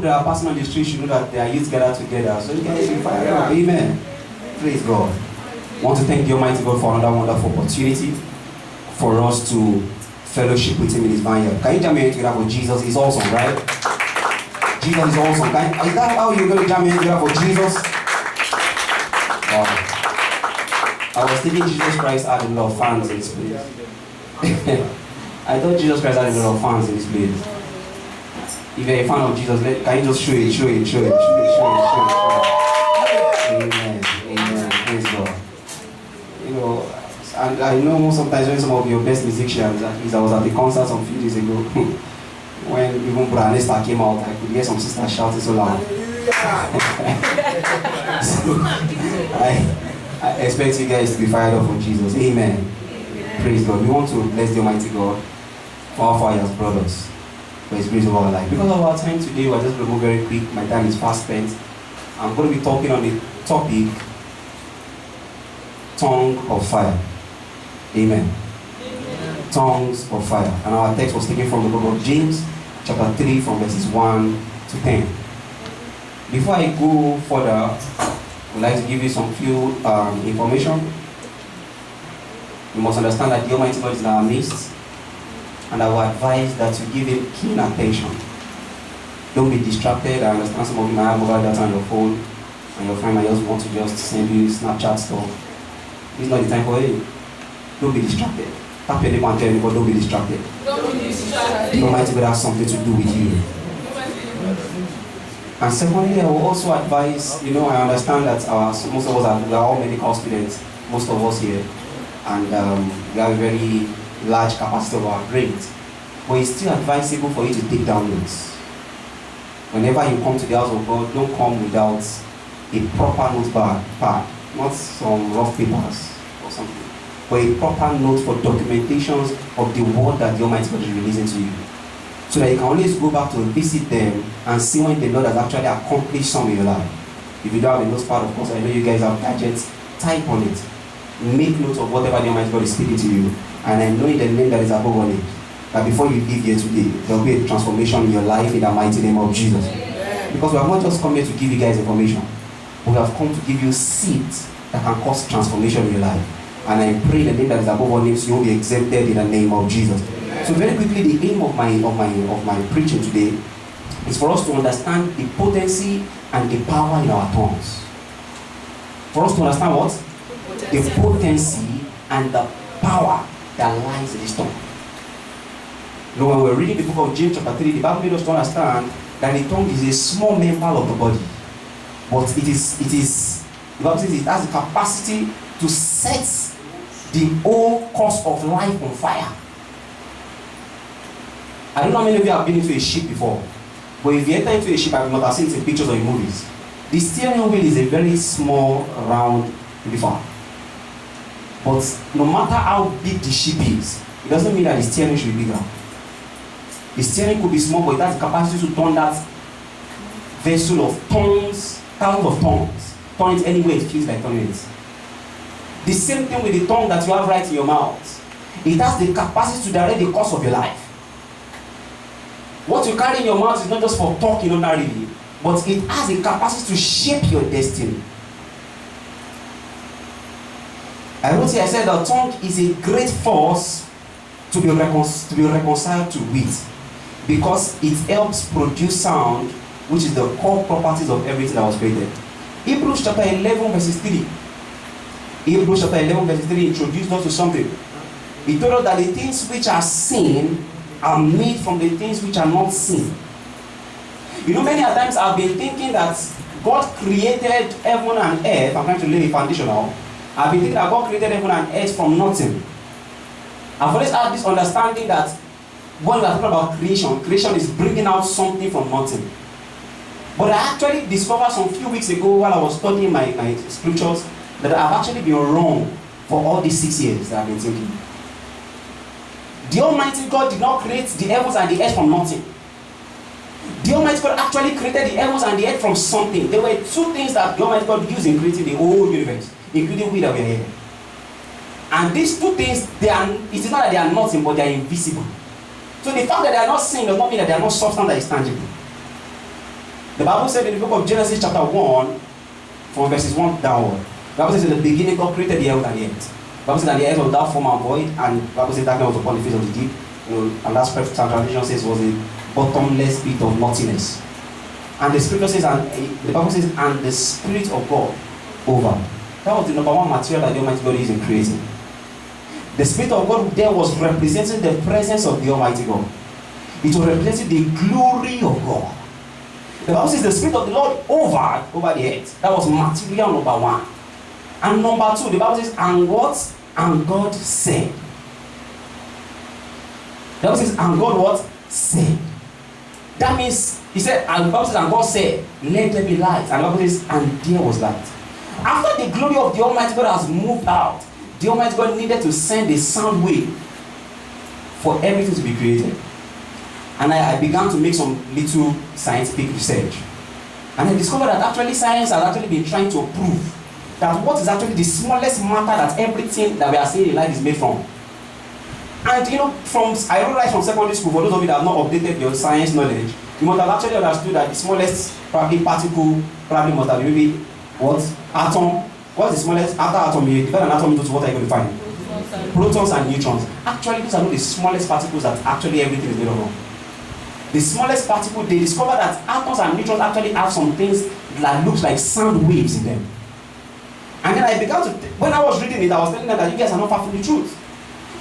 people that are passing on the street should know that they are youth gathered together. So you guys be fired up. Amen. Praise God. I want to thank the Almighty God for another wonderful opportunity for us to fellowship with Him in His vineyard. Can you jam your hands together for Jesus? He's awesome, right? Jesus is awesome. Is that how you're going to jam your hands together for Jesus? Wow. I was thinking Jesus Christ had a lot of fans in this place. I thought Jesus Christ had a lot of fans in this place. If you're a fan of Jesus, can you just show it? Amen. Amen. Praise God. You know, and I know sometimes when some of your best musicians, at least I was at the concert some few days ago, when even Brother Nesta came out, I could hear some sisters shouting so loud. So, I expect you guys to be fired up for Jesus. Amen. Praise God. We want to bless the Almighty God for our fathers, brothers, for His grace over our life. Because of our time today, we're just going to go very quick. My time is fast spent. I'm going to be talking on the topic, tongue of fire. Amen. Tongues of fire. And our text was taken from the book of James, chapter 3, from verses 1 to 10. Before I go further, I would like to give you some few information. You must understand that the Almighty God is in our midst, and I will advise that you give Him keen attention. Don't be distracted. I understand some of you might have mobile data on your phone, and your friend might just want to just send you Snapchat stuff. It's not the time for it. Don't be distracted. Tap your neighbor and tell anybody, don't be distracted. Don't be distracted. The Almighty God has something to do with you. And secondly, I will also advise, I understand that most of us we are all medical students, most of us here, and we have a very large capacity of our brains. But it's still advisable for you to take down notes. Whenever you come to the house of God, don't come without a proper notepad, not some rough papers or something, but a proper note for documentations of the word that the Almighty God is releasing to you. So that you can always go back to visit them and see when the Lord has actually accomplished some in your life. If you don't have a notepad, of course, I know you guys have gadgets, type on it. Make note of whatever the Almighty God is speaking to you. And I know in the name that is above all it, that before you leave here today, there will be a transformation in your life in the mighty name of Jesus. Because we have not just come here to give you guys information, but we have come to give you seeds that can cause transformation in your life. And I pray in the name that is above all names, you will be exempted in the name of Jesus. So very quickly, the aim of my preaching today is for us to understand the potency and the power in our tongues. For us to understand what? The potency and the power that lies in this tongue. You know, when we're reading the book of James chapter 3, the Bible made us to understand that the tongue is a small member of the body. But the Bible says it has the capacity to set the whole course of life on fire. I don't know how many of you have been into a ship before, but if you enter into a ship, I will not have seen it in pictures or in movies. The steering wheel is a very small, round lever. But no matter how big the ship is, it doesn't mean that the steering should be bigger. The steering could be small, but it has the capacity to turn that vessel of tons, thousands of tons, turn it anywhere it feels like turning it. The same thing with the tongue that you have right in your mouth. It has the capacity to direct the course of your life. What you carry in your mouth is not just for talking ordinarily, but it has the capacity to shape your destiny. I wrote here, I said the tongue is a great force to be reconciled to with, because it helps produce sound, which is the core properties of everything that was created. Hebrews chapter 11 verses 3. Hebrews chapter 11 verses 3 introduced us to something. He told us that the things which are seen are made from the things which are not seen. You know, many times I've been thinking that God created heaven and earth. I'm trying to lay a foundation now. I've been thinking that God created heaven and earth from nothing. I've always had this understanding that when we are talking about creation, creation is bringing out something from nothing. But I actually discovered some few weeks ago while I was studying my scriptures that I've actually been wrong for all these 6 years that I've been thinking. The Almighty God did not create the heavens and the earth from nothing. The Almighty God actually created the heavens and the earth from something. There were two things that the Almighty God used in creating the whole universe, including we that we are here. And these two things, it is not that they are nothing, but they are invisible. So the fact that they are not seen does not mean that they are not substance that is tangible. The Bible said in the book of Genesis chapter 1, from verses 1 downward, the Bible says in the beginning God created the heaven and the earth. The Bible says that the earth was without form and void, and the Bible says darkness was upon the face of the deep. And that scripture translation says was a bottomless pit of nothingness. And the scripture says, and the Bible says, and the Spirit of God over. That was the number one material that the Almighty God is in creating. The Spirit of God there was representing the presence of the Almighty God. It was representing the glory of God. The Bible says the Spirit of the Lord over the earth. That was material number one. And number two, the Bible says, and what? And God said. The Bible says, and God what? Said. That means, he said, and the Bible says, and God said, let there be light. And the Bible says, and there was light. After the glory of the Almighty God has moved out, the Almighty God needed to send a sound wave for everything to be created. And I began to make some little scientific research. And I discovered that actually science has actually been trying to prove that what is actually the smallest matter that everything that we are seeing in life is made from. And you know, I realized from secondary school, for those of you that have not updated your science knowledge, you must have actually understood that the smallest probably particle probably must have been maybe what? Atom. What's the smallest? After atom, you divide an atom into what are you going to find? Protons and neutrons. Actually, these are not the smallest particles that actually everything is made of. The smallest particle, they discovered that atoms and neutrons actually have some things that looks like sound waves in them. And then I began to, when I was reading it, I was telling them that you guys are not far from the truth.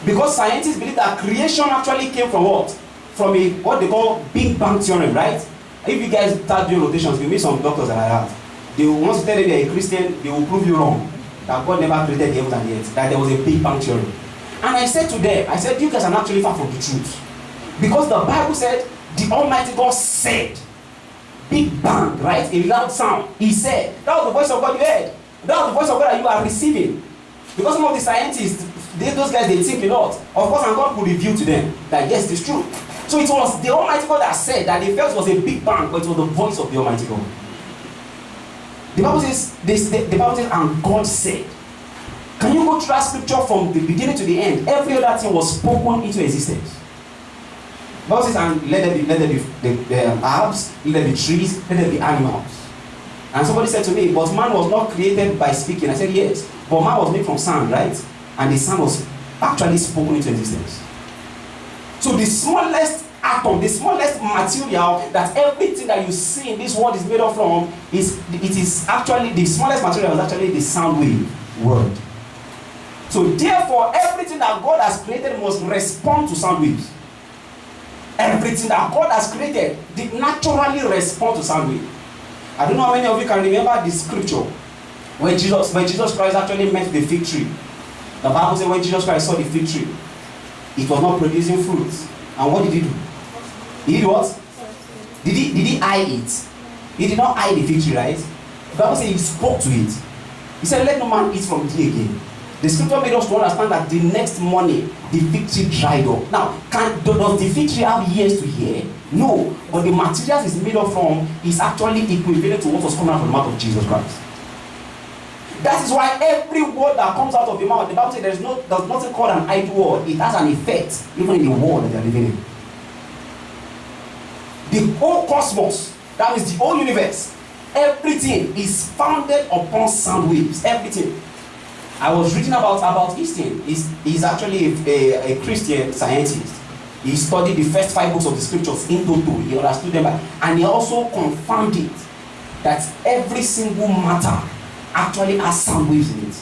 Because scientists believe that creation actually came from what? From what they call Big Bang Theorem, right? If you guys start doing rotations, you meet some doctors that I have. They will want to tell you you're a Christian, they will prove you wrong. That God never created the heavens and the earth. That there was a Big Bang Theory. And I said to them, I said, you guys are actually far from the truth. Because the Bible said, the Almighty God said, Big Bang, right? A loud sound. He said, that was the voice of God you heard. That was the voice of God that you are receiving. Because some of the scientists, those guys, they think a lot. Of course, and God could reveal to them that yes, it's true. So it was the Almighty God that said that they felt it was a Big Bang, but it was the voice of the Almighty God. The Bible says, the Bible says, and God said. Can you go through that scripture from the beginning to the end? Every other thing was spoken into existence. The Bible says, and let there be the herbs, let there be trees, let there be animals. And somebody said to me, but man was not created by speaking. I said, yes, but man was made from sand, right? And the sand was actually spoken into existence. So the smallest atom, the smallest material that everything that you see in this world is made of from, it is actually, the smallest material is actually the sound wave word. So therefore, everything that God has created must respond to sound waves. Everything that God has created did naturally respond to sound wave. I don't know how many of you can remember the scripture when Jesus Christ actually met the fig tree. The Bible says when Jesus Christ saw the fig tree, it was not producing fruits. And what did he do? He did what? Did he eye it? He did not eye the fig tree, right? The Bible says he spoke to it. He said, let no man eat from thee again. The scripture made us to understand that the next morning, the fig tree dried up. Now, does the fig tree have ears to hear? No. But the materials it's made up from is actually equivalent to what was coming out of the mouth of Jesus Christ. That is why every word that comes out of the mouth, the Bible says there's nothing called an idle word. It has an effect, even in the world that they are living in. The whole cosmos, that means the whole universe, everything is founded upon sound waves. Everything. I was reading about Easton. He's actually a Christian scientist. He studied the first 5 books of the scriptures in total. He understood them, and he also confirmed it that every single matter actually has sound waves in it.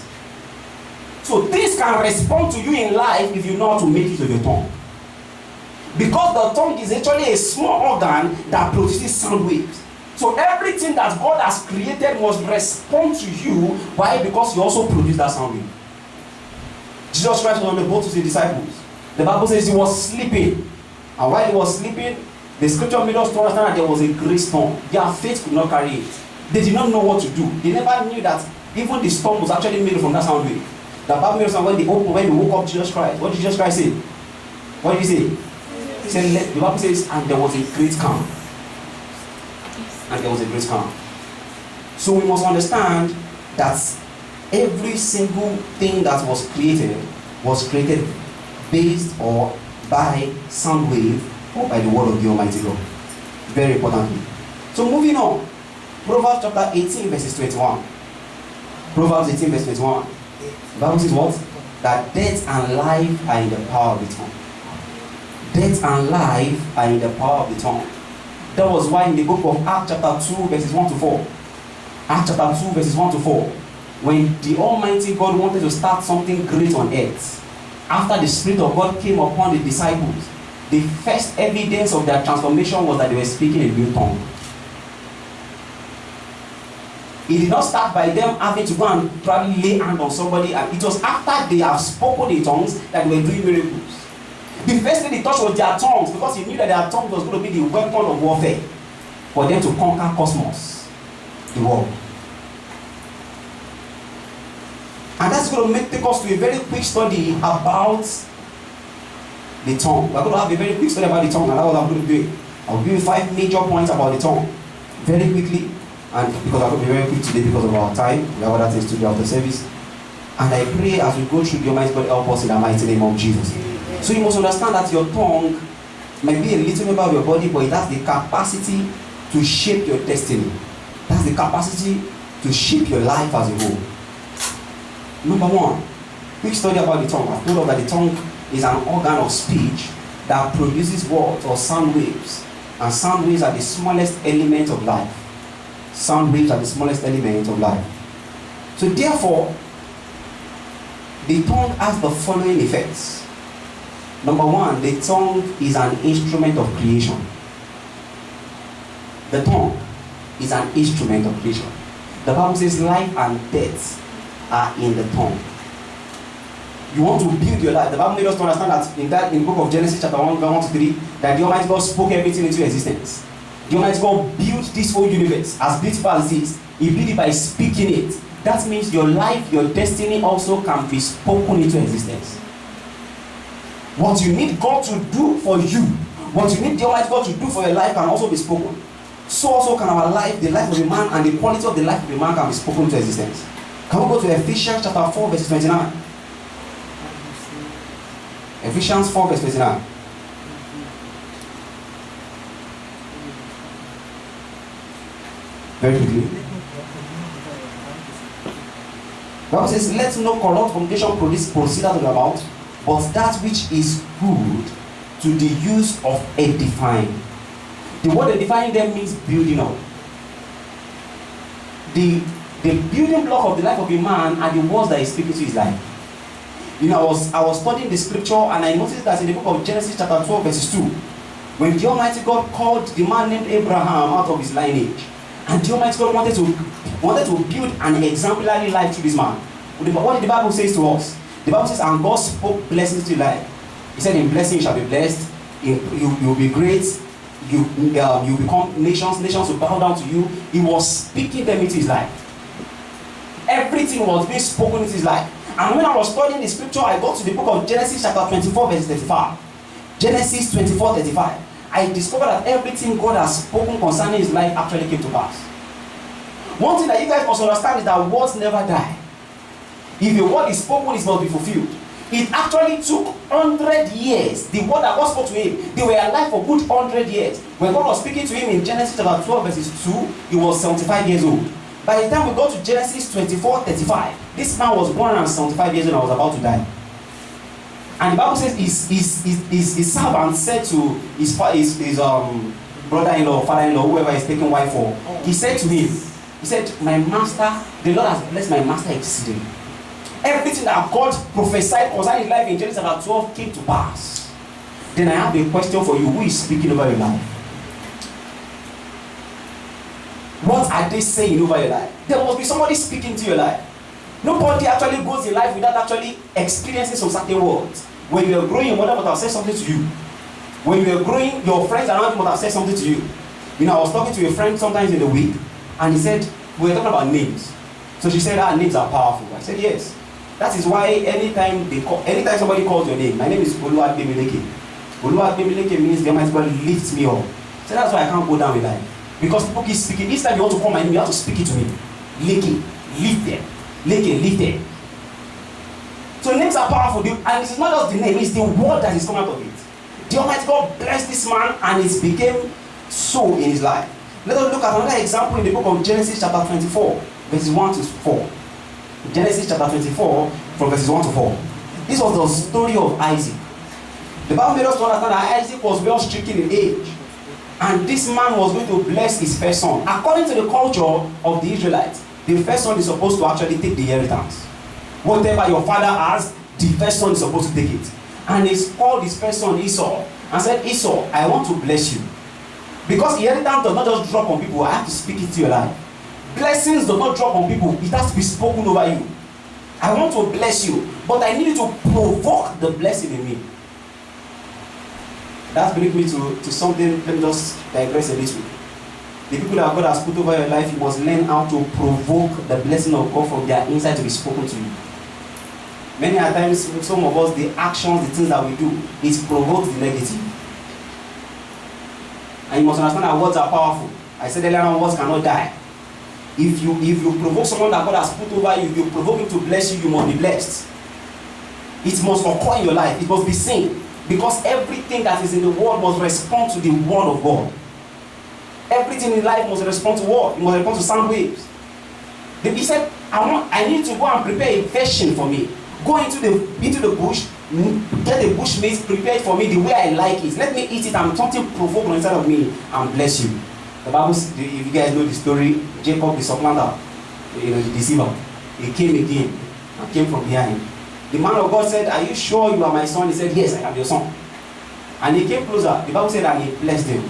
So things can respond to you in life if you know how to make use of your tongue. Because the tongue is actually a small organ that produces sound waves. So everything that God has created must respond to you. Why? Because you also produce that sound wave. Jesus Christ was on the boat with his disciples. The Bible says he was sleeping. And while he was sleeping, the scripture made us to understand that there was a great storm. Their faith could not carry it. They did not know what to do. They never knew that even the storm was actually made from that sound wave. The Bible made us when they woke up Jesus Christ. What did Jesus Christ say? What did he say? He said, the Bible says, and there was a great calm. And there was a great calm. So we must understand that every single thing that was created based or by sound wave or by the word of the Almighty God. Very importantly. So moving on. Proverbs chapter 18 verses 21. Proverbs 18 verse 21. The Bible says what? That death and life are in the power of the tongue. Death and life are in the power of the tongue. That was why in the book of Acts chapter 2 verses 1 to 4. Acts chapter 2 verses 1 to 4. When the Almighty God wanted to start something great on earth, after the Spirit of God came upon the disciples, the first evidence of their transformation was that they were speaking a new tongue. It did not start by them having to go and probably lay hand on somebody, and it was after they have spoken the tongues that they were doing miracles. The first thing they touched was their tongues, because he knew that their tongue was going to be the weapon of warfare for them to conquer cosmos, the world. And that's going to take us to a very quick study about the tongue. We're going to have a very quick study about the tongue, and that's what I'm going to do. I'll give you 5 major points about the tongue very quickly, and because I'm going to be very quick today because of our time. We have other things to do after service. And I pray as we go through, the Almighty God help us in the mighty name of Jesus. So you must understand that your tongue might be a little member of your body, but it has the capacity to shape your destiny. It has the capacity to shape your life as a whole. Number 1, quick study about the tongue. I've told us that the tongue is an organ of speech that produces words or sound waves. And sound waves are the smallest element of life. Sound waves are the smallest element of life. So therefore, the tongue has the following effects. Number 1, the tongue is an instrument of creation. The tongue is an instrument of creation. The Bible says life and death are in the tongue. You want to build your life. The Bible made us to understand that in the book of Genesis chapter 1, verse 1 to 3, that the Almighty God spoke everything into existence. The Almighty God built this whole universe, as beautiful as it is. He built it by speaking it. That means your life, your destiny also can be spoken into existence. What you need God to do for you, what you need the Almighty God to do for your life can also be spoken. So also can our life, the life of a man, and the quality of the life of a man can be spoken into existence. Can we go to Ephesians chapter 4 verse 29? Ephesians 4 verse 29. Very quickly. The Bible says, let no corrupt communication proceed out of your mouth, but that which is good to the use of edifying. The word edifying there means building up. The building block of the life of a man are the words that he speaks to his life. You know, I was studying the scripture, and I noticed that in the book of Genesis chapter 12 verses 2, when the Almighty God called the man named Abraham out of his lineage, and the Almighty God wanted to build an exemplary life to this man. What did the Bible say to us? The Bible says, and God spoke blessings to your life. He said, in blessing you shall be blessed, you will be great, you become nations will bow down to you. He was speaking them into his life. Everything was being spoken into his life. And when I was studying the scripture, I got to the book of Genesis chapter 24 verse 35. Genesis 24 35. I discovered that everything God has spoken concerning his life actually came to pass. One thing that you guys must understand is that words never die. If a word is spoken, it must be fulfilled. It actually took 100 years. The word that God spoke to him, they were alive for good 100 years. When God was speaking to him in Genesis chapter 12 verses 2, he was 75 years old. By the time we go to Genesis 24 35, this man was 175 years old and was about to die. And the Bible says his servant said to his brother-in-law, father-in-law, whoever is taking wife for, he said to him, he said, my master, the Lord has blessed my master exceedingly. Everything that God prophesied concerning his life in Genesis chapter 12 came to pass. Then I have a question for you. Who is speaking over your life? What are they saying over your life? There must be somebody speaking to your life. Nobody actually goes in life without actually experiencing some certain words. When you are growing, your mother must have said something to you. When you are growing, your friends around you must have said something to you. You know, I was talking to a friend sometimes in the week, and he said, we were talking about names. So she said, names are powerful. I said, yes. That is why anytime somebody calls your name, my name is Leke. Leke means the Almighty God lifts me up. So that's why I can't go down with life. Because people keep speaking. Each time you want to call my name, you have to speak it to me. Leke, lift them. Leke, lift them. So names are powerful. And it's not just the name, it's the word that is coming out of it. The Almighty God blessed this man, and it became so in his life. Let us look at another example in the book of Genesis chapter 24, verses 1 to 4. Genesis chapter 24, from verses 1 to 4. This was the story of Isaac. The Bible made us to understand that Isaac was well stricken in age. And this man was going to bless his first son. According to the culture of the Israelites, the first son is supposed to actually take the inheritance. Whatever your father has, the first son is supposed to take it. And he called his first son Esau and said, Esau, I want to bless you. Because inheritance does not just drop on people, I have to speak it to your life. Blessings do not drop on people, it has to be spoken over you. I want to bless you, but I need you to provoke the blessing in me. That brings me to something. Let me just digress a little. The people that God has put over your life, you must learn how to provoke the blessing of God from their inside to be spoken to you. Many a times, some of us, the actions, the things that we do, it provokes the negative. And you must understand that words are powerful. I said earlier on, words cannot die. If you provoke someone that God has put over you, if you provoke him to bless you, you must be blessed. It must occur in your life. It must be seen. Because everything that is in the world must respond to the word of God. Everything in life must respond to what? It must respond to sound waves. He said, I need to go and prepare a version for me. Go into the bush, get a bush meat, prepare it for me the way I like it. Let me eat it and something provoke inside of me and bless you. The Bible, if you guys know the story, Jacob the supplanter, the deceiver, he came again and came from behind. The man of God said, are you sure you are my son? He said, yes, I am your son. And he came closer. The Bible said that he blessed him.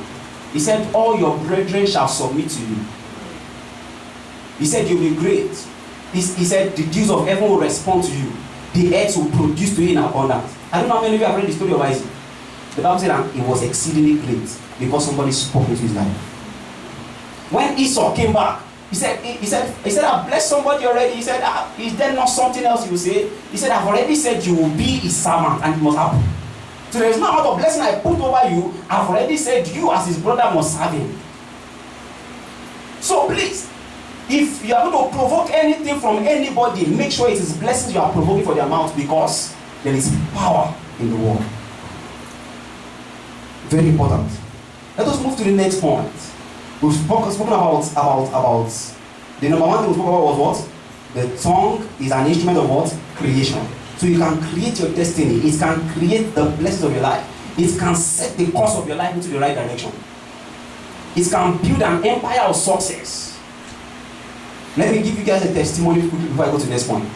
He said, all your brethren shall submit to you. He said, you'll be great. He said, the dews of heaven will respond to you. The earth will produce to you in abundance. I don't know how many of you have read the story of Isaac. The Bible said that it was exceedingly great because somebody spoke into his life. When Esau came back, he said, I blessed somebody already. He said, is there not something else you will say? He said, I've already said you will be his servant and it must happen. So there is no amount of blessing I put over you. I've already said you as his brother must serve him. So please, if you are going to provoke anything from anybody, make sure it is blessings you are provoking for their mouth, because there is power in the world. Very important. Let us move to the next point. We've spoken about the number one thing we spoke about was what? The tongue is an instrument of what? Creation. So you can create your destiny. It can create the blessings of your life. It can set the course of your life into the right direction. It can build an empire of success. Let me give you guys a testimony before I go to the next point.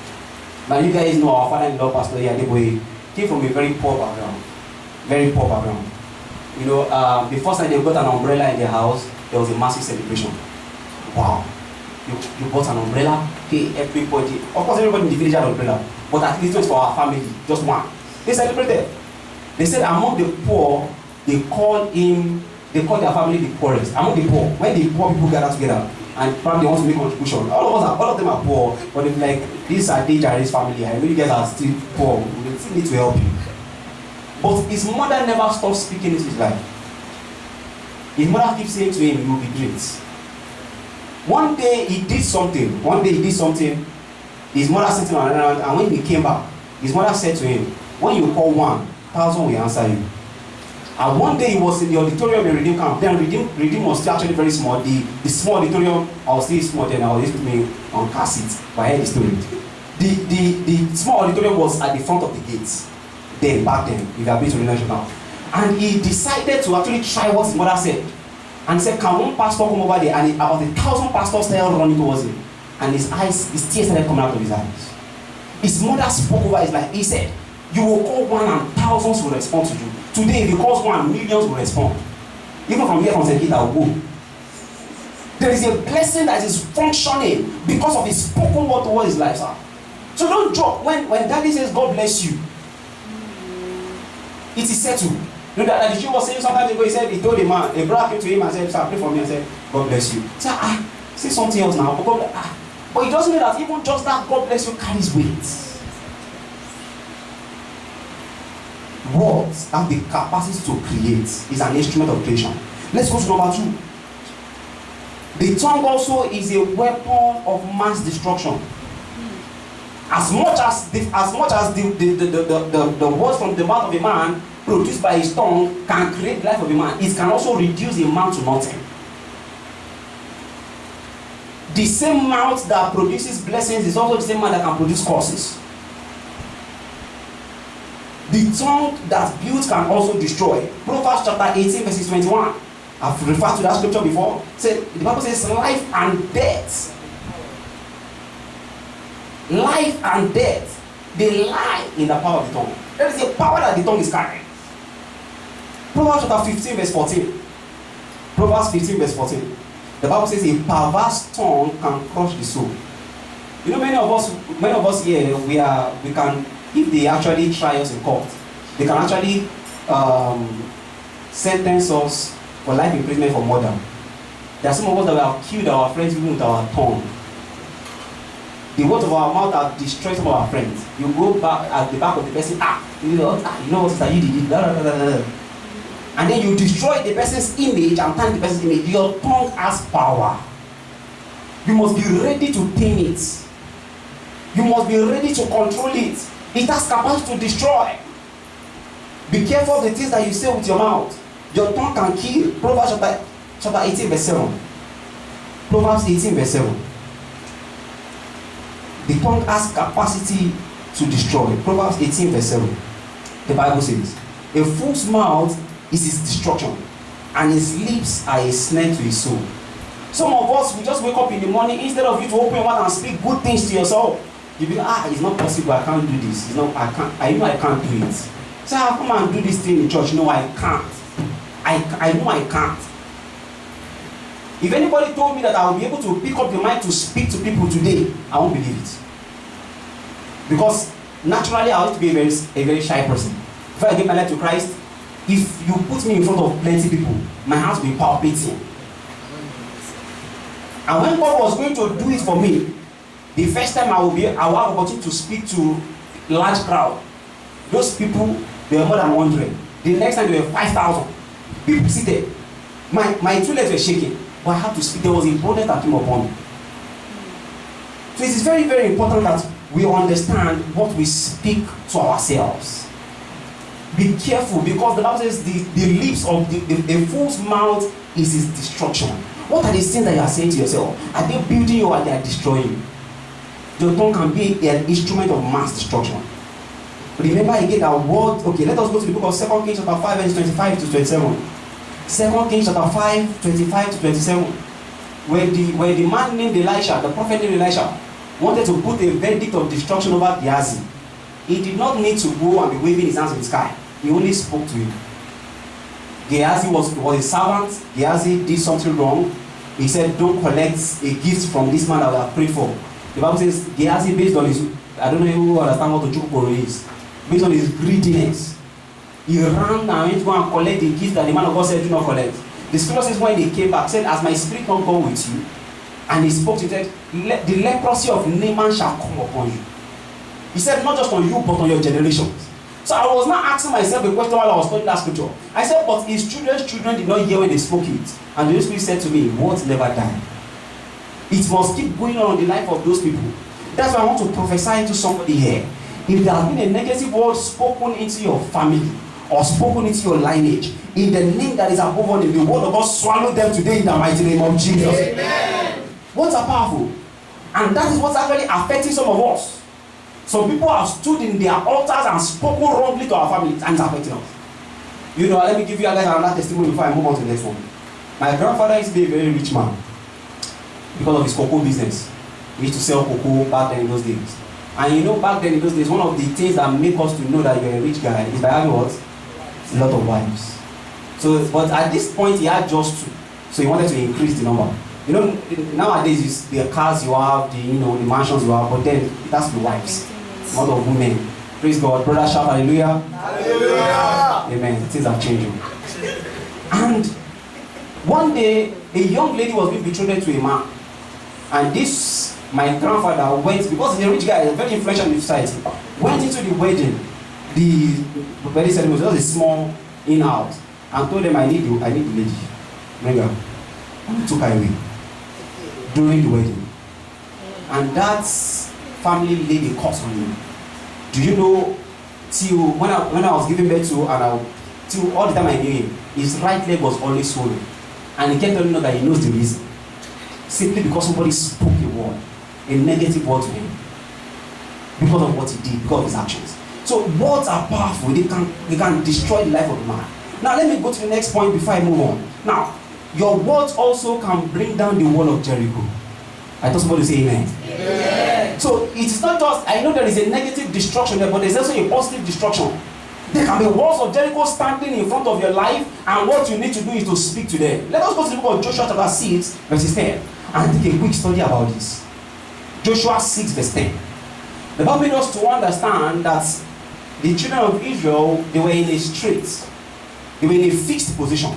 Now you guys know our father-in-law, Pastor Yadeboye, came from a very poor background. Very poor background. You know, the first time they got an umbrella in their house, there was a massive celebration. Wow. You bought an umbrella? Okay, everybody. Of course, everybody in the village had an umbrella. But at least it was for our family. Just one. They celebrated. They said among the poor, they called their family the poorest. Among the poor, when the poor people gather together and probably want to make contribution, all of them are poor, but they're like, these are dangerous family. I know you guys are still poor. We still need to help you. But his mother never stopped speaking into his life. His mother keeps saying to him, you will be great. One day he did something. His mother sitting around, and when he came back, his mother said to him, when you call 1,000 will answer you. And one day he was in the auditorium in Redeem camp. Then Redeem was still actually very small. The small auditorium, I was still small then, I was with me on car seat, but I heard the story. The small auditorium was at the front of the gates. Then, back then, if you have been to the now. And he decided to actually try what his mother said. And he said, can one pastor come over there? And about 1,000 pastors started running towards him. And his tears started coming out of his eyes. His mother spoke over his life. He said, you will call 1 and thousands will respond to you. Today, if you call 1, millions will respond. Even from here, from St. Peter, will go. There is a blessing that is functioning because of his spoken word towards his life, sir. So don't drop. When daddy says, God bless you, it is settled. You know that the Jew was saying sometimes ago, he told a man, a brother came to him and said, sir, pray for me, and said, God bless you. He said, say something else now. But he doesn't know that even just that God bless you carries weight. Words have the capacity to create. Is an instrument of creation. Let's go to number 2. The tongue also is a weapon of mass destruction. As much as the words from the mouth of a man produced by his tongue can create the life of a man, it can also reduce a man to nothing. The same mouth that produces blessings is also the same mouth that can produce curses. The tongue that builds can also destroy. Proverbs chapter 18 verses 21. I've referred to that scripture before. The Bible says life and death. Life and death, they lie in the power of the tongue. There is a power that the tongue is carrying. Proverbs chapter 15 verse 14. Proverbs 15 verse 14. The Bible says a perverse tongue can crush the soul. You know, many of us here, we can, if they actually try us in court, they can actually sentence us for life imprisonment for murder. There are some of us that we have killed our friends even with our tongue. The words of our mouth have destroyed some of our friends. You go back at the back of the person, you know what that you did, blah, blah, blah, blah. And then you destroy the person's image and turn the person's image. Your tongue has power. You must be ready to tame it. You must be ready to control it. It has capacity to destroy. Be careful of the things that you say with your mouth. Your tongue can kill. Proverbs chapter 18 verse 7. Proverbs 18 verse 7. The tongue has capacity to destroy. Proverbs 18 verse 7. The Bible says, a fool's mouth is his destruction, and his lips are a snare to his soul. Some of us, we just wake up in the morning, instead of you to open your mouth and speak good things to yourself, you be like, it's not possible, I can't do this. It's not, I know I can't do it. So I'll come and do this thing in church. No, I can't. I know I can't. If anybody told me that I will be able to pick up the mic to speak to people today, I won't believe it. Because naturally I used to be a very shy person. Before I gave my life to Christ, if you put me in front of plenty people, my heart will be palpitating. And when God was going to do it for me, the first time I will have opportunity to speak to a large crowd. Those people, they were more than 100. The next time there were 5,000 people seated. My two legs were shaking, but I had to speak. There was a boldness that came upon me. So it is very, very important that we understand what we speak to ourselves. Be careful, because the Bible says the lips of the fool's mouth is his destruction. What are the things that you are saying to yourself? Are they building you or they are destroying you? Your tongue can be an instrument of mass destruction. Remember again that word. Okay, let us go to the book of 2 Kings chapter 5 verse 25 to 27. 2 Kings chapter 5, 25 to 27. Where the man named Elisha, the prophet named Elisha, wanted to put a verdict of destruction over Gehazi. He did not need to go and be waving his hands in the sky. He only spoke to him. Gehazi was a servant. Gehazi did something wrong. He said, don't collect a gift from this man that we have prayed for. The Bible says Gehazi, based on his, I don't know who understand what the chukuru is, based on his greediness, he ran and went to go and collect the gift that the man of God said do not collect. The scripture says when he came back, said, as my spirit not go with you, and he spoke to him, said, the leprosy of Naaman shall come upon you. He said, not just on you, but on your generations. So I was not asking myself a question while I was studying that scripture. I said, but his children's children did not hear when they spoke it. And the Holy Spirit said to me, words never die. It must keep going on in the life of those people. That's why I want to prophesy to somebody here. If there has been a negative word spoken into your family or spoken into your lineage, in the name that is above all, in the word of God, swallow them today in the mighty name of Jesus. Amen. Words are powerful. And that is what's actually affecting some of us. Some people have stood in their altars and spoken wrongly to our families, and it's affecting us. You know, let me give you guys another testimony before I move on to the next one. My grandfather used to be a very rich man because of his cocoa business. He used to sell cocoa back then in those days. And you know, back then in those days, one of the things that make us to know that you're a rich guy is by having what? A lot of wives. So, but at this point, he had just two. So he wanted to increase the number. You know, nowadays, it's the cars you have, the mansions you have, but then it has to be wives. Not of women. Praise God. Brother, shout hallelujah. Hallelujah. Amen. Things are changing. And one day, a young lady was being betrothed to a man. And this, my grandfather went, because he's a rich guy, very influential in the society, went into the wedding. The wedding ceremony was just a small in-house, and told them, I need the lady. Bring her. And took her away during the wedding. And that family laid a curse on him. Do you know, till when I was giving birth to, till all the time I knew him, his right leg was always swollen. And he kept telling me that he knows the reason. simply because somebody spoke a word, a negative word to him, because of what he did, because of his actions. So words are powerful. They can destroy the life of a man. Now let me go to the next point before I move on. Now, your words also can bring down the wall of Jericho. I thought somebody say amen. Amen. So it is not just, I know there is a negative destruction there, but there's also a positive destruction. There can be walls of Jericho standing in front of your life, and what you need to do is to speak to them. Let us go to the book of Joshua chapter 6, verses 10, and take a quick study about this. Joshua 6, verse 10. The Bible made us to understand that the children of Israel, they were in a strait. They were in a fixed position.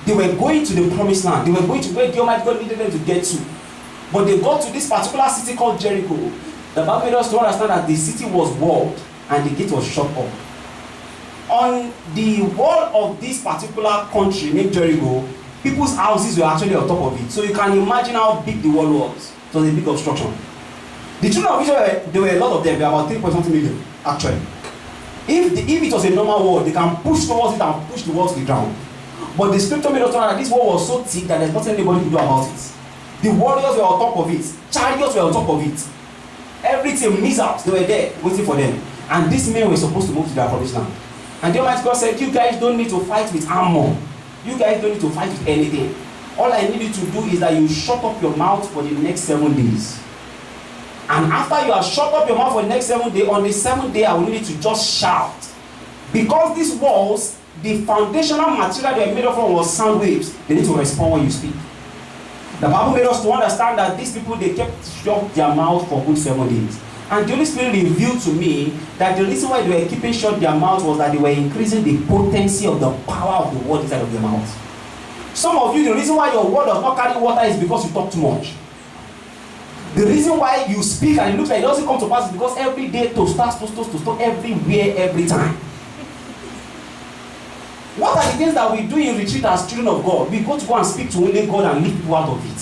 They were going to the promised land. They were going to where the Almighty God needed them to get to. But they got to this particular city called Jericho. The Bible made us to understand that the city was walled and the gate was shut up. On the wall of this particular country named Jericho, people's houses were actually on top of it. So you can imagine how big the wall was. It was a big obstruction. The children of Israel, there were a lot of them. There were about 3.something million, actually. If it was a normal wall, they can push towards it and push the wall to the ground. But the scripture made us know that this wall was so thick that there's nothing anybody could do about it. The warriors were on top of it. Chariots were on top of it. Everything, missiles, they were there waiting for them. And these men were supposed to move to their promised land. And the Almighty God said, you guys don't need to fight with armor. You guys don't need to fight with anything. All I need you to do is that you shut up your mouth for the next 7 days. And after you have shut up your mouth for the next 7 days, on the 7th day, I will need you to just shout. Because these walls, the foundational material they are made of was sound waves. They need to respond when you speak. The Bible made us to understand that these people, they kept shut their mouth for good 7 days. And the Holy Spirit revealed to me that the reason why they were keeping shut their mouth was that they were increasing the potency of the power of the word inside of their mouth. Some of you, the reason why your word does not carry water is because you talk too much. The reason why you speak and it looks like it doesn't come to pass is because every day to start everywhere, every time. What are the things that we do in retreat as children of God? We go to go and speak to only God and leave people out of it.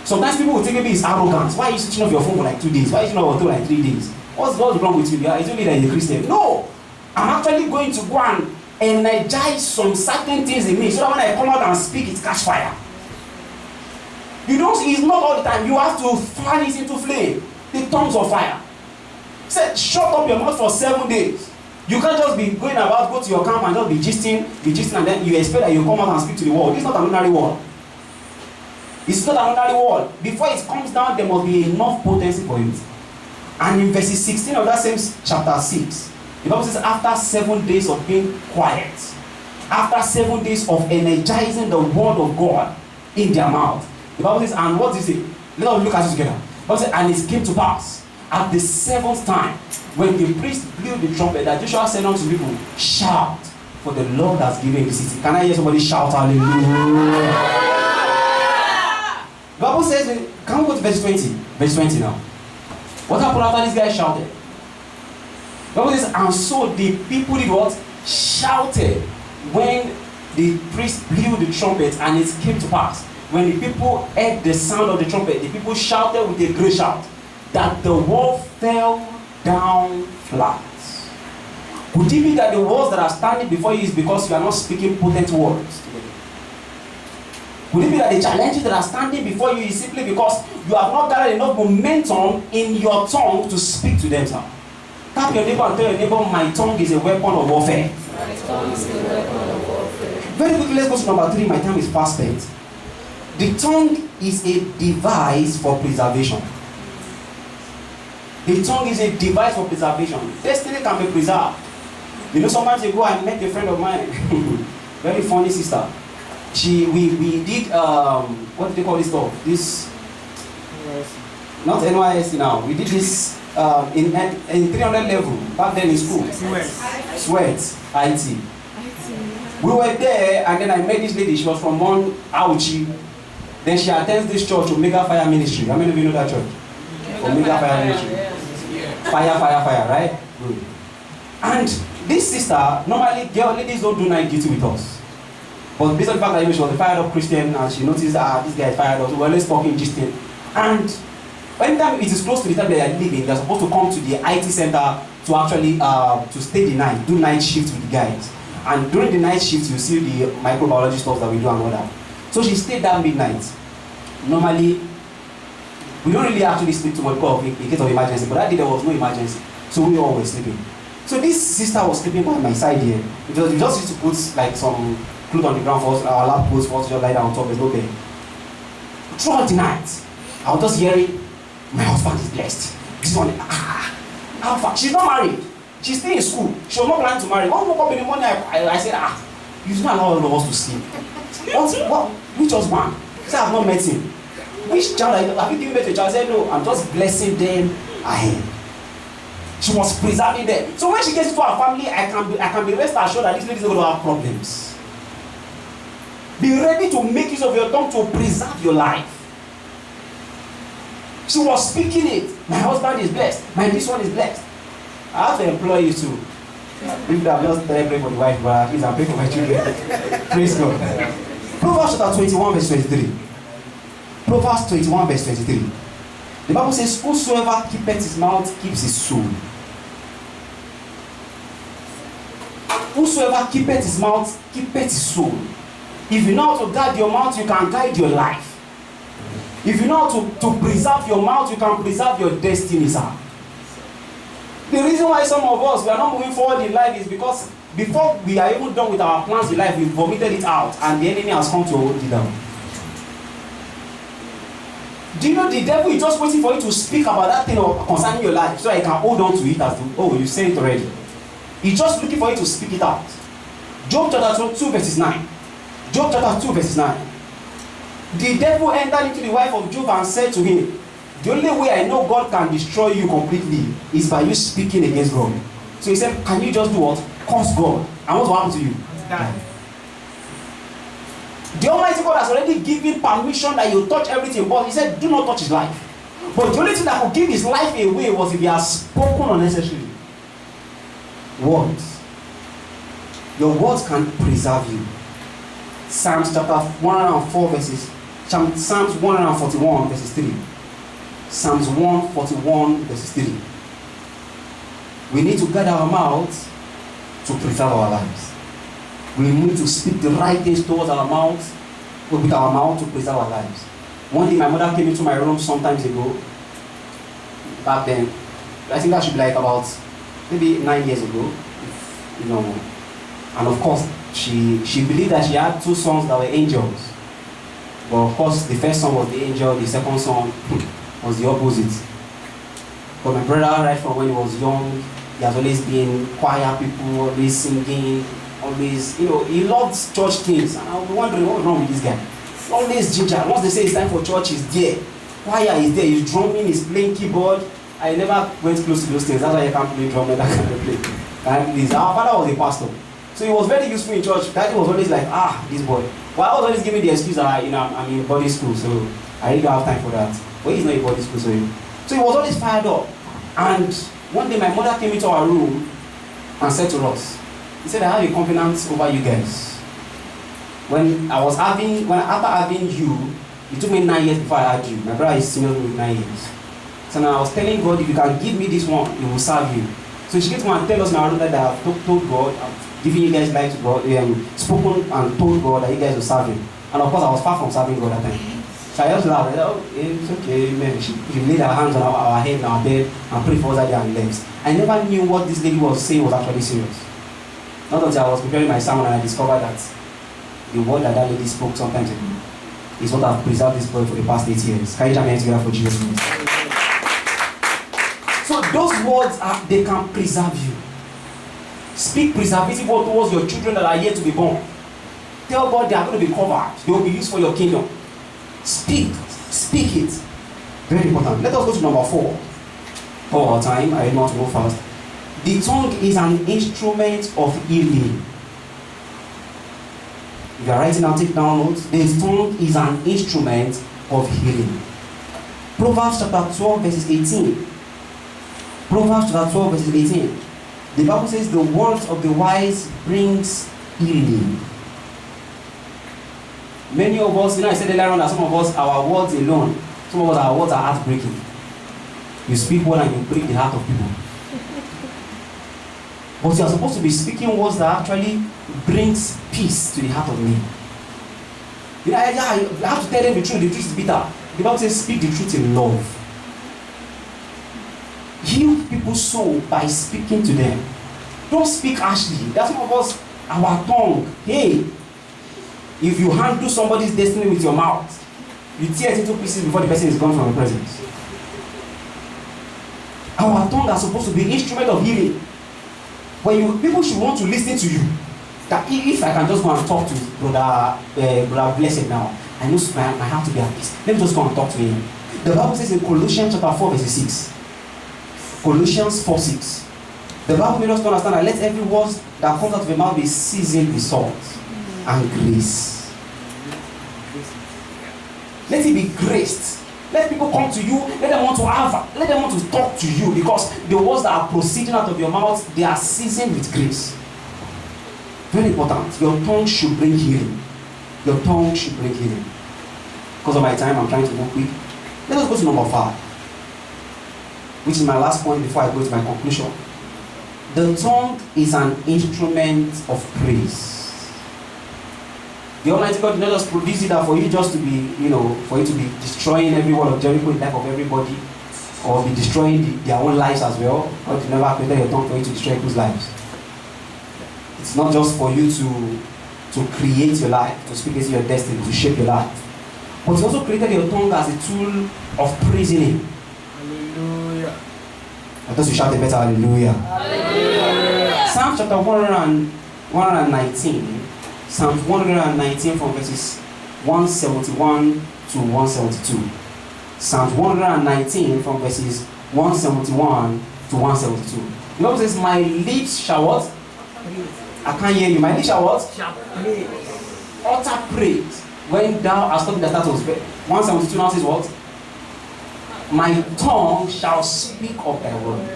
Sometimes people will think maybe it's arrogance. Why are you switching off your phone for like 2 days? Why are you switching off your phone for like 3 days? What's wrong with you? It's only that you're a Christian. No! I'm actually going to go and energize some certain things in me so that when I come out and speak, it catch fire. It's not all the time. You have to fan it into flame. The tongues of fire. Say, shut up your mouth for 7 days. You can't just be going about, go to your camp and just be gisting, and then you expect that you come out and speak to the world. It's not an ordinary word. It's not an ordinary word. Before it comes down, there must be enough potency for it. And in verses 16 of that same chapter 6, the Bible says, after 7 days of being quiet, after 7 days of energizing the word of God in their mouth, the Bible says, and what is it? Let us look at it together. The Bible says, and it came to pass at the 7th time, when the priest blew the trumpet, that Joshua said unto people, shout, for the Lord has given the city. Can I hear somebody shout hallelujah? The Bible says, can we go to verse 20? Verse 20 now. What happened after this guy shouted? The Bible says, and so the people did what? Shouted when the priest blew the trumpet, and it came to pass. When the people heard the sound of the trumpet, the people shouted with a great shout, that the wall fell down flat. Could it be that the walls that are standing before you is because you are not speaking potent words? Could it be that the challenges that are standing before you is simply because you have not gathered enough momentum in your tongue to speak to them, sir? Tap your neighbor and tell your neighbor, my tongue is a weapon of warfare. My tongue is a weapon of warfare. Very quickly, let's go to number 3. My time is fast spent. The tongue is a device for preservation. The tongue is a device for preservation. Destiny can be preserved. You know, sometimes ago I met a friend of mine, very funny sister. We did what do they call this stuff? This not NYSC now. We did this in 300 level back then in school. Sweat IT. We were there, and then I met this lady. She was from one Auchi. Then she attends this church, Omega Fire Ministry. How many of you know that church? Omega Fire Ministry. Fire, right? Good. And this sister, normally ladies don't do night duty with us. But based on the fact that she was a fired up Christian and she noticed that this guy is fired up, so we're always talking, gisting. And anytime it is close to the time they are leaving, they're supposed to come to the IT center to actually to stay the night, do night shifts with the guys. And during the night shifts, you see the microbiology stuff that we do and all that. So she stayed that midnight. normally, we don't really actually sleep too much because in case of emergency, but that day there was no emergency, so we all were sleeping. So this sister was sleeping by my side here. We just used to put like some clothes on the ground for us, our lap clothes for us to just lie down on top, there's no bed. Throughout the night, I was just hearing, my husband is blessed. This one, Alpha, she's not married. She's still in school. She was not planning to marry. When we woke up in the morning, I said, you do not allow all of us to sleep. Which husband? She said, I have not met him. Which child have you given birth to a child? I said, no, I'm just blessing them ahead. She was preserving them. So when she gets into her family, I can be rest assured that this lady is not going to have problems. Be ready to make use of your tongue to preserve your life. She was speaking it. My husband is blessed. This one is blessed. I have to employ you too. If I'm just praying for the wife, but at least I'm praying for my children. Praise God. Proverbs chapter 21 verse 23. Proverbs 21 verse 23. The Bible says, whosoever keepeth his mouth keeps his soul. Whosoever keepeth his mouth keepeth his soul. If you know how to guard your mouth, you can guide your life. If you know how to preserve your mouth, you can preserve your destiny, sir. The reason why some of us, we are not moving forward in life is because before we are even done with our plans in life, we vomited it out and the enemy has come to hold it down. Do you know the devil is just waiting for you to speak about that thing concerning your life so that he can hold on to it as to, you said it already. He's just looking for you to speak it out. Job chapter 2 verses 9. Job chapter 2 verses 9. The devil entered into the wife of Job and said to him, the only way I know God can destroy you completely is by you speaking against God. So he said, can you just do what? Curse God. And what will happen to you? Die. The Almighty God has already given permission that you touch everything, but he said, do not touch his life. But the only thing that could give his life away was if he has spoken unnecessarily. Words. Your words can preserve you. Psalms chapter 104 verses, Psalms 141 verses 3. Psalms 141 verses 3. We need to guard our mouths to preserve our lives. We need to speak the right things towards our mouths, with our mouth to preserve our lives. One day my mother came into my room some times ago. Back then, I think that should be like about maybe 9 years ago. You know, and of course, she believed that she had two sons that were angels. But of course, the first son was the angel, the second son was the opposite. But my brother, right from when he was young, he has always been choir people, always singing, always, he loved church things. And I was wondering what was wrong with this guy. Always ginger. Once they say it's time for church, he's there. Choir is there, he's drumming, he's playing keyboard. I never went close to those things. That's why I can't play drum, that kind of play. And our father was a pastor. So he was very useful in church. Daddy was always like, this boy. Well, I was always giving the excuse that I'm in body school, so I really don't have time for that. But he's not in body school, so he was always fired up. And one day my mother came into our room and said to us, he said, I have a confidence over you guys. After having you, it took me 9 years before I had you. My brother is senior with 9 years. So now I was telling God, if you can give me this one, he will serve you. So she came to me and tell us in our room that I have told God, I've given you guys life to God, spoken and told God that you guys will serve him. And of course I was far from serving God at that time. So I just laughed. I said, it's okay, man. She laid her hands on our head and our bed and prayed for us that and left. I never knew what this lady was saying was actually serious. Not until I was preparing my sermon and I discovered that the word that lady spoke sometimes ago is what I've preserved this boy for the past 8 years. Can you jam me together for Jesus? So those words, they can preserve you. Speak preservative word towards your children that are yet to be born. Tell God they are going to be covered. They will be used for your kingdom. Speak it. Very important. Let us go to number 4. For our time, I don't want to go fast. The tongue is an instrument of healing. If you are writing down, take down notes. The tongue is an instrument of healing. Proverbs chapter 12 verses 18. Proverbs chapter 12 verses 18. The Bible says the words of the wise brings healing. Many of us, I said earlier on that some of us, our words alone, some of us, our words are heartbreaking. You speak one and you break the heart of people. But you are supposed to be speaking words that actually brings peace to the heart of men. You know, I have to tell them the truth is bitter. The Bible says, speak the truth in love. Heal people's soul by speaking to them. Don't speak harshly. That's some of us, our tongue. Hey, if you handle somebody's destiny with your mouth, you tear it into pieces before the person is gone from your presence. Our tongue are supposed to be an instrument of healing. People should want to listen to you. That if I can just go and talk to brother Blessed now, I know my heart to be at peace. Let me just go and talk to him. The Bible says in Colossians chapter 4 verse 6. Colossians 4:6. The Bible made us to understand that let every word that comes out of the mouth be seasoned with salt and grace. Let it be graced. Let people come to you. Let them want to talk to you, because the words that are proceeding out of your mouth, they are seasoned with grace. Very important. Your tongue should bring healing. Your tongue should bring healing. Because of my time, I'm trying to go quick. Let us go to number 5, which is my last point before I go to my conclusion. The tongue is an instrument of praise. The Almighty God did not just produce it for you just to be, for you to be destroying every word of Jericho in the life of everybody, or be destroying their own lives as well. God did never create your tongue for you to destroy people's lives. It's not just for you to create your life, to speak into your destiny, to shape your life. But He also created your tongue as a tool of praising Him. Hallelujah. I thought you shouted better, hallelujah. Hallelujah. Psalm chapter 119. Psalm 119 from verses 171 to 172. Psalm 119 from verses 171 to 172. The Bible says, my lips shall what? I can't hear you. My lips shall what? Shall praise. Utter praise. When thou hast taught me that was 172 now says what? My tongue shall speak of thy word.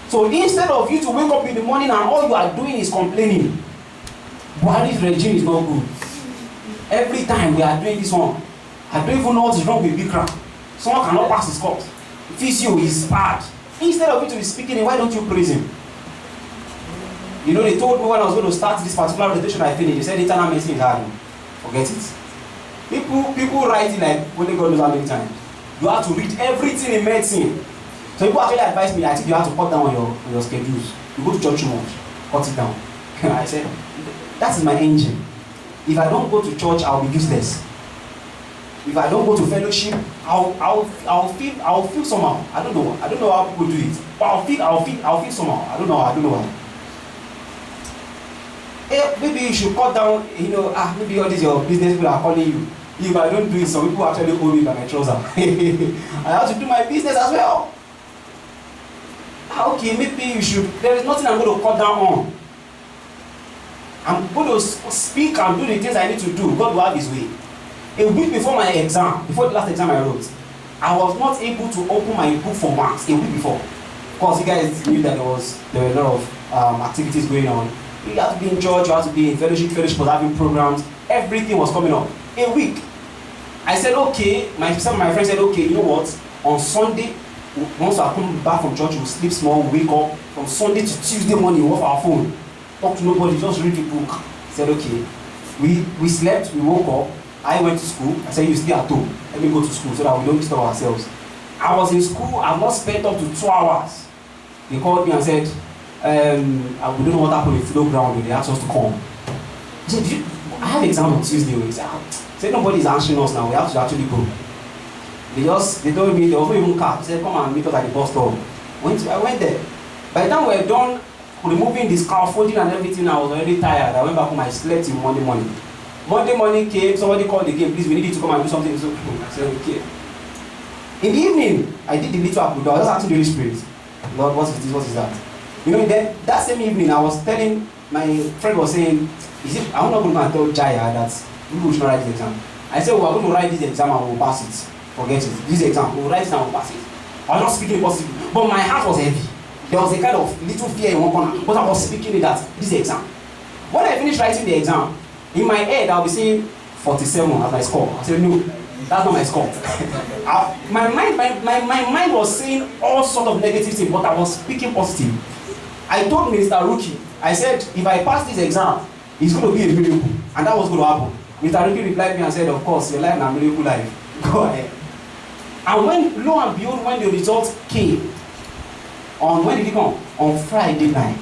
So instead of you to wake up in the morning and all you are doing is complaining, Buhari's regime is not good. Every time we are doing this one, I don't even know what is wrong with Bikram. Someone cannot pass his course. Physio is bad. Instead of you to be speaking, why don't you praise him? They told me when I was going to start this particular rotation I finished, they said internal medicine is hard. Forget it. People writing like only God knows how many times. You have to read everything in medicine. So people actually advised me, I think you have to cut down on your schedules. You go to church too much, cut it down. I said, that is my engine. If I don't go to church, I'll be useless. If I don't go to fellowship, I'll feel somehow. I don't know how people do it. But I'll feel somehow. I don't know why. Maybe you should cut down, maybe all these your business people are calling you. If I don't do it, some people actually hold me by my trouser. I have to do my business as well. Okay, maybe you should. There is nothing I'm going to cut down on. I'm going to speak and do the things I need to do. God will have His way. A week before my exam, before the last exam I wrote, I was not able to open my book for marks a week before. Because you guys knew that there were a lot of activities going on. You had to be in church, you had to be in fellowship was having programs. Everything was coming up. A week. I said, okay, some of my friends said, okay, you know what? On Sunday, once I come back from church, we'll sleep small, wake up. From Sunday to Tuesday morning, we'll off our phone. Talk to nobody, just read the book. I said, okay. We slept, we woke up. I went to school. I said, you stay at home. Let me go to school so that we don't disturb ourselves. I was in school, I've not spent up to 2 hours. They called me and said, we don't know what happened with Flow Ground. They asked us to come. I said, I have exam on Tuesday. He said, nobody is answering us now. We have to actually go. They told me there was no even car. They said, come and meet us at the bus stop. I went there. By the time we were done removing the scaffolding and everything, I was already tired. I went back home. I slept till Monday morning. Monday morning came. Somebody called again. Please, we need you to come and do something. So I said, okay. In the evening, I did the little apple. I was just asking the Holy Spirit, Lord, what is this? What is that? Then that same evening, I was telling my friend was saying, I'm not going to tell Jaya that we should write this exam. I said, we're going to write this exam and we'll pass it. Forget it. This exam, we'll write it and we'll pass it. I was not speaking positively, but my heart was heavy. There was a kind of little fear in one corner, but I was speaking it that this exam. When I finished writing the exam, in my head, I'll be saying 47 as my score. I said, no, that's not my score. My mind was saying all sort of negative things, but I was speaking positive. I told Minister Ruki, I said, if I pass this exam, it's going to be a miracle. And that was going to happen. Mr. Ricky replied me and said, of course, your life is a miracle life. Go ahead. And when, lo and behold, when the results came, when did it come? On Friday night.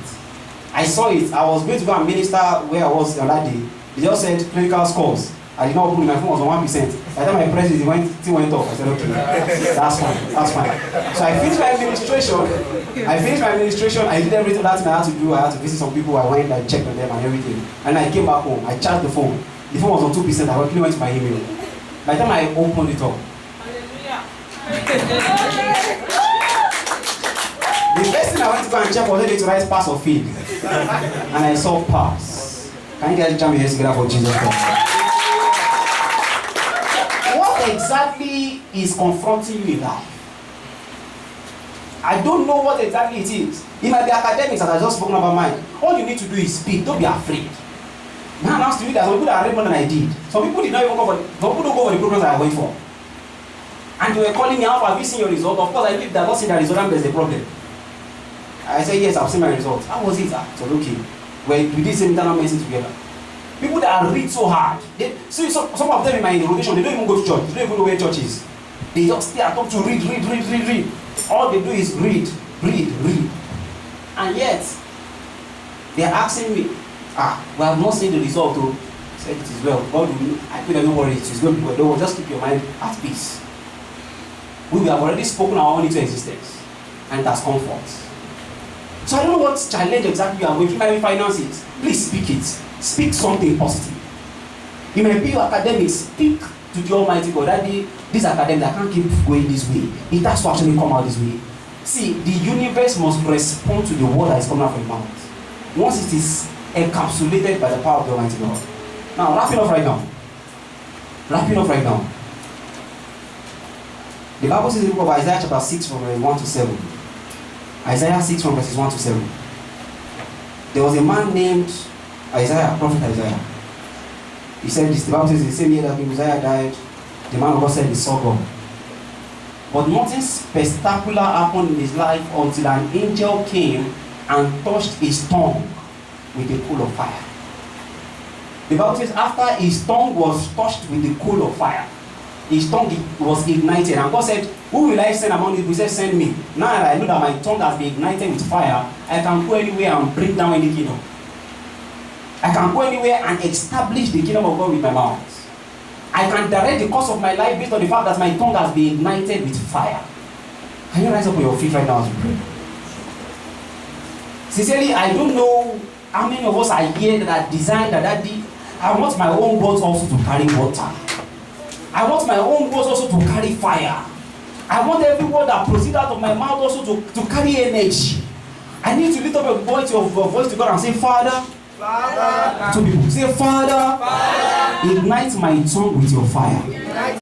I saw it. I was going to go and minister where I was the other day. They just said clinical scores. I did not open my phone, was on 1%. By the time I pressed it, it went off. I said, okay, that's fine. So I finished my administration. I did everything that I had to do. I had to visit some people. I went, I checked on them and everything. And I came back home. I charged the phone. The phone was on 2%. I quickly went to my email. By the time I opened it up, the first thing I went to go and check was whether to write pass or fail. And I saw pass. Can you guys jam your hands together for Jesus Christ? What exactly is confronting you in life? I don't know what exactly it is. It might be academics that I just spoken about mine. All you need to do is speak. Don't be afraid. Now I'm asking you that some people that are read more than I did. Some people did not even go for some people don't go for the programs that I went for. And they were calling me out, have you seen your result? Of course, I believe that not seen the result and there's a problem. I said, yes, I've seen my result. How was it? So okay. We did some internal medicine together. People that read so hard. See, some of them in my rotation, they don't even go to church. They don't even know where church is. They just stay at home to read. All they do is read. And yet, they are asking me, we have not seen the result. I said, it is well. God will, I pray that don't worry, it is going to be well. Don't worry, just keep your mind at peace. We have already spoken our own into existence. And it has come forth. So I don't know what challenge exactly you are going through. It might be finances. Please speak it. Speak something positive. It may be your academics. Speak to the Almighty God. That this academic, I can't keep going this way. It has to actually come out this way. See, the universe must respond to the word that is coming out from your mouth. Once it is encapsulated by the power of the Almighty God. Now, wrapping up right now. The Bible says in the book of Isaiah chapter 6 from verse 1 to 7. Isaiah 6 from verses 1 to 7. There was a man named Isaiah, prophet Isaiah. He said this, the Bible says the same year that Isaiah died, the man of God said he saw God. But nothing spectacular happened in his life until an angel came and touched his tongue with a coal of fire. The Bible says after his tongue was touched with the coal of fire, his tongue was ignited. And God said, who will I send among you? He said, send me. Now that I know that my tongue has been ignited with fire, I can go anywhere and bring down any kingdom. I can go anywhere and establish the kingdom of God with my mouth. I can direct the course of my life based on the fact that my tongue has been ignited with fire. Can you rise up on your feet right now as we pray? Sincerely, I don't know how many of us are here that are designed that I want my own words also to carry water. I want my own words also to carry fire. I want every word that proceeds out of my mouth also to carry energy. I need to lift up your voice to God and say, Father. To people. Say, Father, ignite my tongue with your fire.